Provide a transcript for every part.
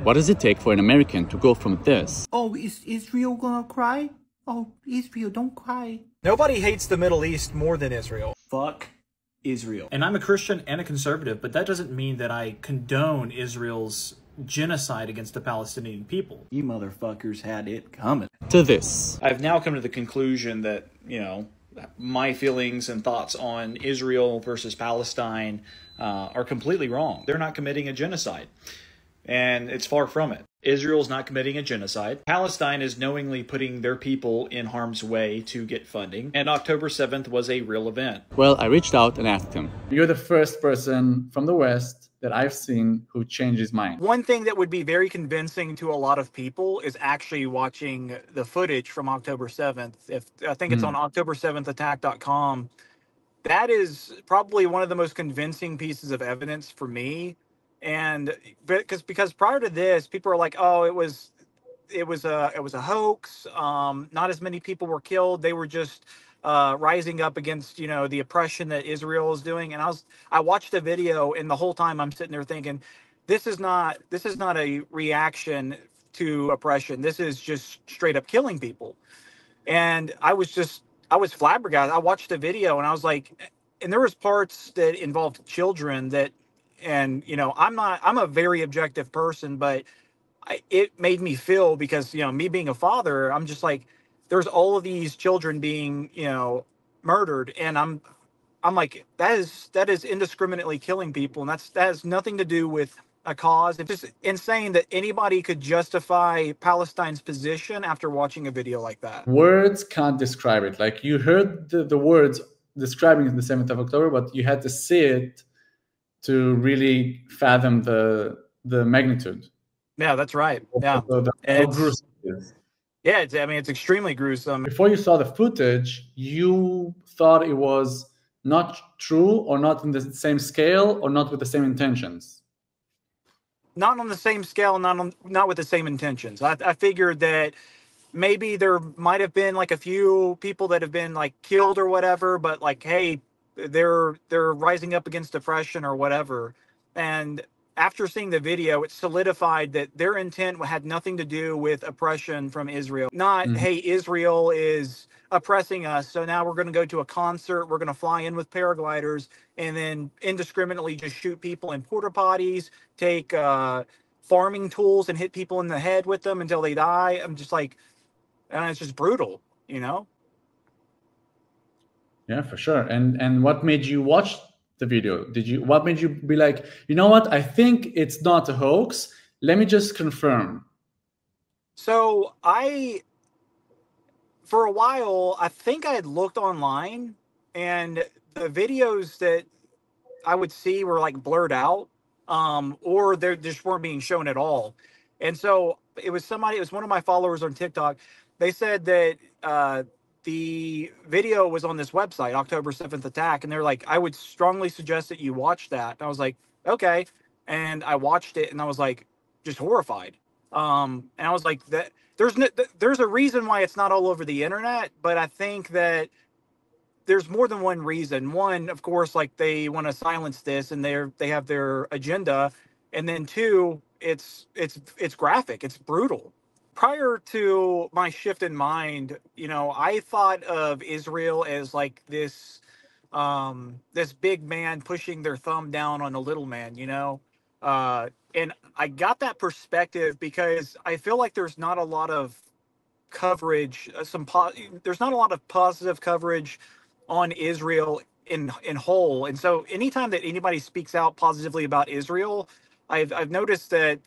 What does it take for an American to go from this? Oh, is Israel gonna cry? Oh, Israel, don't cry. Nobody hates the Middle East more than Israel. Fuck Israel. And I'm a Christian and a conservative, but that doesn't mean that I condone Israel's genocide against the Palestinian people. You motherfuckers had it coming. To this. I've now come to the conclusion that, you know, my feelings and thoughts on Israel versus Palestine are completely wrong. They're not committing a genocide, and it's far from it. Israel's not committing a genocide. Palestine is knowingly putting their people in harm's way to get funding, and October 7th was a real event. Well, I reached out and asked him. You're the first person from the West that I've seen who changed his mind. One thing that would be very convincing to a lot of people is actually watching the footage from October 7th. I think it's on October7thattack.com. That is probably one of the most convincing pieces of evidence for me. And because prior to this, people were like, "Oh, it was a hoax. Not as many people were killed. They were just rising up against, you know, the oppression that Israel is doing." And I watched the video, and the whole time I'm sitting there thinking, this is not a reaction to oppression. This is just straight up killing people. And I was flabbergasted. I watched the video, and I was like, and there was parts that involved children that. And, you know, I'm a very objective person, but it made me feel, because, you know, me being a father, I'm just like, there's all of these children being, you know, murdered. And I'm like, that is indiscriminately killing people. And that has nothing to do with a cause. It's just insane that anybody could justify Palestine's position after watching a video like that. Words can't describe it. Like, you heard the words describing the 7th of October, but you had to see it to really fathom the magnitude. Yeah, that's right. Yeah. How gruesome it is. Yeah, it's extremely gruesome. Before you saw the footage, you thought it was not true, or not in the same scale, or not with the same intentions? Not on the same scale, not with the same intentions. I figured that maybe there might have been like a few people that have been like killed or whatever, but like, hey, they're rising up against oppression or whatever. And after seeing the video, it solidified that their intent had nothing to do with oppression from Israel. Not, hey, Israel is oppressing us, so now we're going to go to a concert, we're going to fly in with paragliders, and then indiscriminately just shoot people in porta potties, take farming tools and hit people in the head with them until they die. I'm just like, and it's just brutal, you know? Yeah, for sure. And what made you watch the video? What made you be like, you know what? I think it's not a hoax. Let me just confirm. So for a while, I think I had looked online, and the videos that I would see were like blurred out, or they just weren't being shown at all. And so it was one of my followers on TikTok. They said that, the video was on this website, October 7th Attack, and they're like, I would strongly suggest that you watch that. And I was like, okay. And I watched it, and I was like, just horrified. And I was like, that there's a reason why it's not all over the internet, but I think that there's more than one reason. One, of course, like, they want to silence this, and they have their agenda. And then two, it's graphic, it's brutal. Prior to my shift in mind, you know, I thought of Israel as like this big man pushing their thumb down on a little man, you know? And I got that perspective because I feel like there's not a lot of coverage, there's not a lot of positive coverage on Israel in whole. And so anytime that anybody speaks out positively about Israel, I've noticed that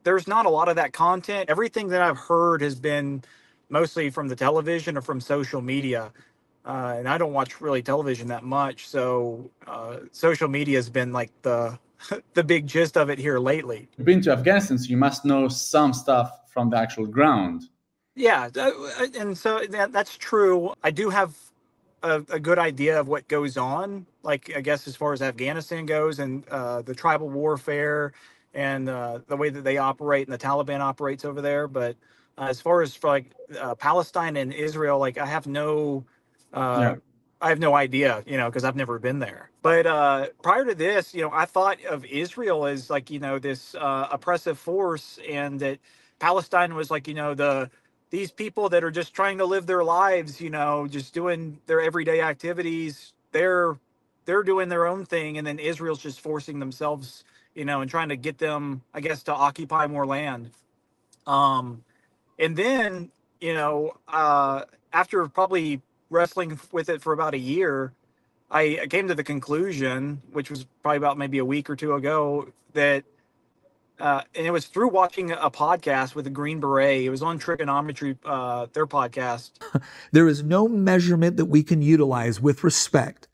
there's not a lot of that content. Everything that I've heard has been mostly from the television or from social media. And I don't watch really television that much. So social media has been like the big gist of it here lately. You've been to Afghanistan, so you must know some stuff from the actual ground. Yeah, and so that's true. I do have a good idea of what goes on, like, I guess, as far as Afghanistan goes, and the tribal warfare, and the way that they operate and the Taliban operates over there. But as far as for like Palestine and Israel, like, I have no I have no idea, you know, because I've never been there. But prior to this, you know, I thought of Israel as like, you know, this oppressive force, and that Palestine was like, you know, these people that are just trying to live their lives, you know, just doing their everyday activities. They're doing their own thing, and then Israel's just forcing themselves, you know, and trying to get them, I guess, to occupy more land. And then, you know, after probably wrestling with it for about a year, I came to the conclusion, which was probably about maybe a week or two ago, that, and it was through watching a podcast with a Green Beret. It was on Trigonometry, their podcast. There is no measurement that we can utilize with respect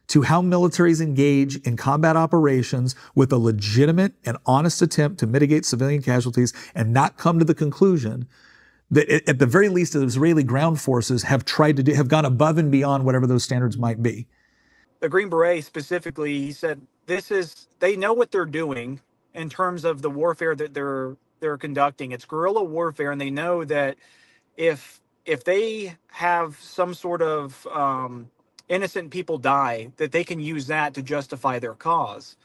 to how militaries engage in combat operations with a legitimate and honest attempt to mitigate civilian casualties and not come to the conclusion that at the very least the Israeli ground forces have tried to have gone above and beyond whatever those standards might be. The Green Beret specifically, he said, they know what they're doing in terms of the warfare that they're conducting. It's guerrilla warfare, and they know that if they have some sort of innocent people die, that they can use that to justify their cause.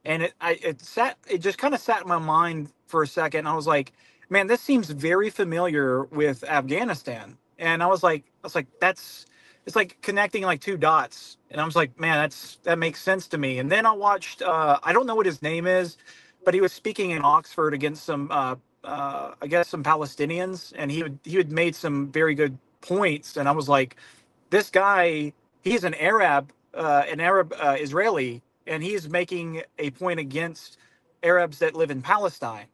And it just kind of sat in my mind for a second. I was like, man, this seems very familiar with Afghanistan. And I was like, it's like connecting like two dots. And I was like, man, that makes sense to me. And then I watched, I don't know what his name is, but he was speaking in Oxford against some, I guess some Palestinians, and he had made some very good points. And I was like, this guy, he's an Arab Israeli, and he's making a point against Arabs that live in Palestine.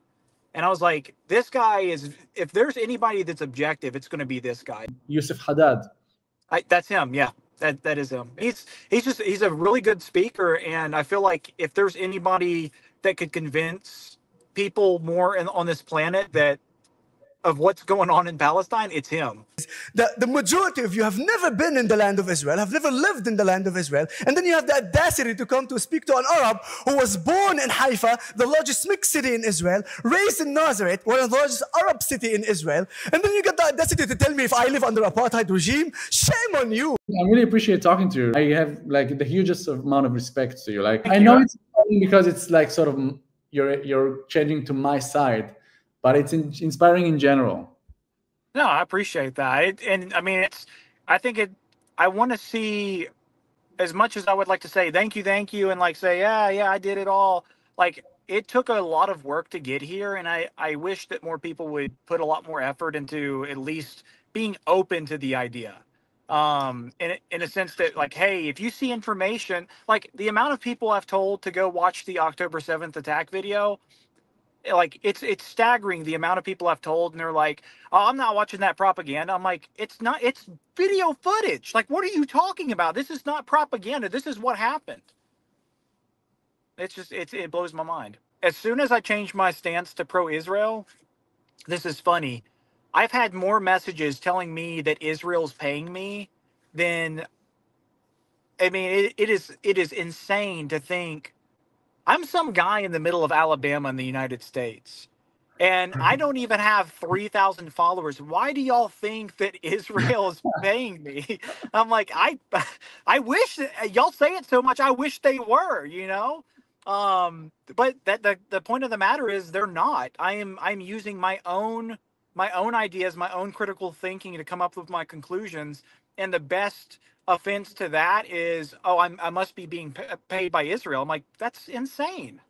And I was like, this guy is, if there's anybody that's objective, it's going to be this guy. Yusuf Haddad. That's him. Yeah, that is him. He's a really good speaker. And I feel like if there's anybody that could convince people more on this planet of what's going on in Palestine, it's him. The majority of you have never been in the land of Israel, have never lived in the land of Israel, and then you have the audacity to come to speak to an Arab who was born in Haifa, the largest mixed city in Israel, raised in Nazareth, one of the largest Arab city in Israel, and then you get the audacity to tell me if I live under apartheid regime. Shame on you. I really appreciate talking to you. I have like the hugest amount of respect to you. Like, I know it's funny because it's like sort of you're changing to my side, but it's inspiring in general. No, I appreciate that. And I mean, I want to see, as much as I would like to say, thank you, and like say, yeah, I did it all. Like, it took a lot of work to get here. And I wish that more people would put a lot more effort into at least being open to the idea. In a sense that, like, hey, if you see information, like the amount of people I've told to go watch the October 7th attack video, like it's staggering the amount of people I've told, and they're like, oh, I'm not watching that propaganda. I'm like, it's video footage. Like, what are you talking about? This is not propaganda. This is what happened. It blows my mind. As soon as I changed my stance to pro-Israel, this is funny, I've had more messages telling me that Israel's paying me than, I mean, it is insane to think I'm some guy in the middle of Alabama in the United States, and I don't even have 3,000 followers. Why do y'all think that Israel is paying me? I'm like, I wish y'all say it so much. I wish they were, you know. But the point of the matter is they're not. I'm using my own ideas, my own critical thinking to come up with my conclusions, and the best offense to that is, oh, I must be being paid by Israel. I'm like, that's insane.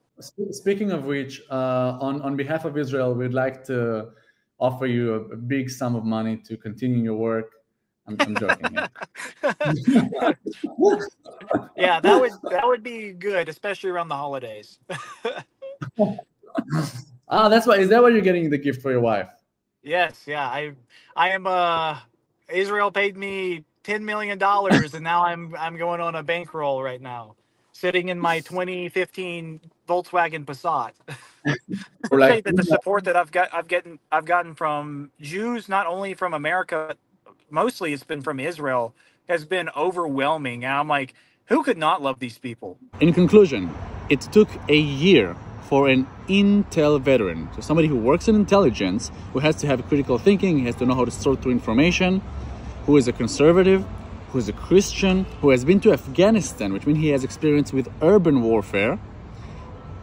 Speaking of which, on behalf of Israel, we'd like to offer you a big sum of money to continue your work. I'm joking. Yeah, that would be good, especially around the holidays. That's why. Is that why you're getting the gift for your wife? Yes, yeah. I am. Israel paid me $10 million, and now I'm going on a bankroll right now, sitting in my 2015 Volkswagen Passat. Like, that the support that I've gotten from Jews, not only from America, mostly it's been from Israel, has been overwhelming. And I'm like, who could not love these people? In conclusion, it took a year for an intel veteran, so somebody who works in intelligence, who has to have critical thinking, he has to know how to sort through information, who is a conservative, who's a Christian, who has been to Afghanistan, which means he has experience with urban warfare.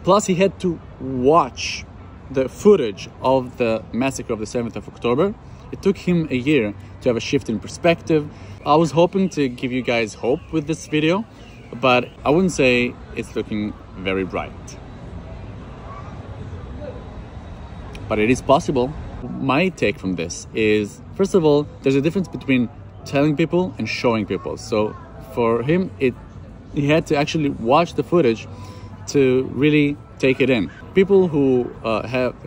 Plus, he had to watch the footage of the massacre of the 7th of October. It took him a year to have a shift in perspective. I was hoping to give you guys hope with this video, but I wouldn't say it's looking very bright. But it is possible. My take from this is, first of all, there's a difference between telling people and showing people. So for him, he had to actually watch the footage to really take it in. People who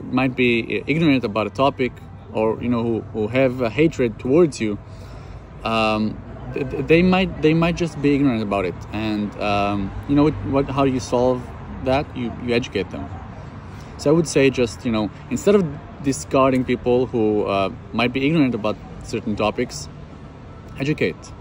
might be ignorant about a topic, or who have a hatred towards you, they might just be ignorant about it. And how you solve that? You educate them. So I would say just instead of discarding people who might be ignorant about certain topics, educate.